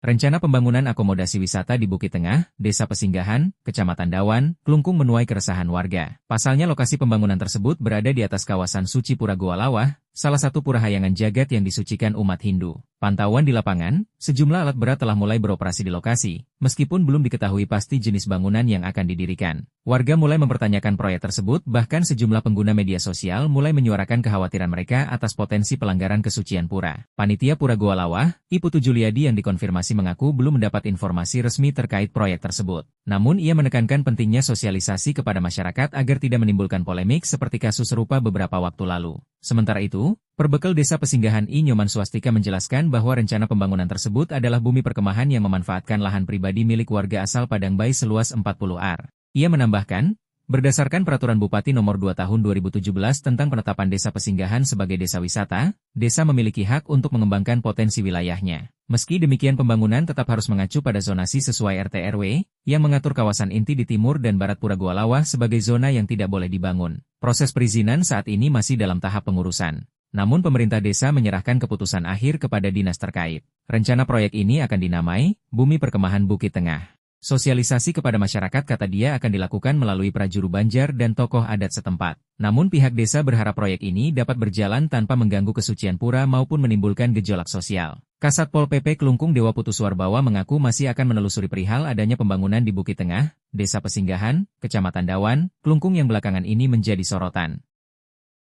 Rencana pembangunan akomodasi wisata di Bukit Tengah, Desa Pesinggahan, Kecamatan Dawan, Klungkung menuai keresahan warga. Pasalnya lokasi pembangunan tersebut berada di atas kawasan suci Pura Goa Lawah, salah satu pura hayangan jagat yang disucikan umat Hindu. Pantauan di lapangan, sejumlah alat berat telah mulai beroperasi di lokasi, meskipun belum diketahui pasti jenis bangunan yang akan didirikan. Warga mulai mempertanyakan proyek tersebut, bahkan sejumlah pengguna media sosial mulai menyuarakan kekhawatiran mereka atas potensi pelanggaran kesucian pura. Panitia Pura Goa Lawah, Iputu Juliadi yang dikonfirmasi mengaku belum mendapat informasi resmi terkait proyek tersebut. Namun ia menekankan pentingnya sosialisasi kepada masyarakat agar tidak menimbulkan polemik seperti kasus serupa beberapa waktu lalu. Sementara itu, Perbekal Desa Pesinggahan I Nyoman Swastika menjelaskan bahwa rencana pembangunan tersebut adalah bumi perkemahan yang memanfaatkan lahan pribadi milik warga asal Padang Bayi seluas 40 ar. Ia menambahkan, berdasarkan Peraturan Bupati Nomor 2 Tahun 2017 tentang penetapan Desa Pesinggahan sebagai desa wisata, desa memiliki hak untuk mengembangkan potensi wilayahnya. Meski demikian pembangunan tetap harus mengacu pada zonasi sesuai RT/RW, yang mengatur kawasan inti di timur dan barat Pura Goa Lawah sebagai zona yang tidak boleh dibangun. Proses perizinan saat ini masih dalam tahap pengurusan. Namun pemerintah desa menyerahkan keputusan akhir kepada dinas terkait. Rencana proyek ini akan dinamai Bumi Perkemahan Bukit Tengah. Sosialisasi kepada masyarakat kata dia akan dilakukan melalui prajuru Banjar dan tokoh adat setempat. Namun pihak desa berharap proyek ini dapat berjalan tanpa mengganggu kesucian pura maupun menimbulkan gejolak sosial. Kasat Pol PP Klungkung Dewa Putuswarbawa mengaku masih akan menelusuri perihal adanya pembangunan di Bukit Tengah, Desa Pesinggahan, Kecamatan Dawan, Klungkung yang belakangan ini menjadi sorotan.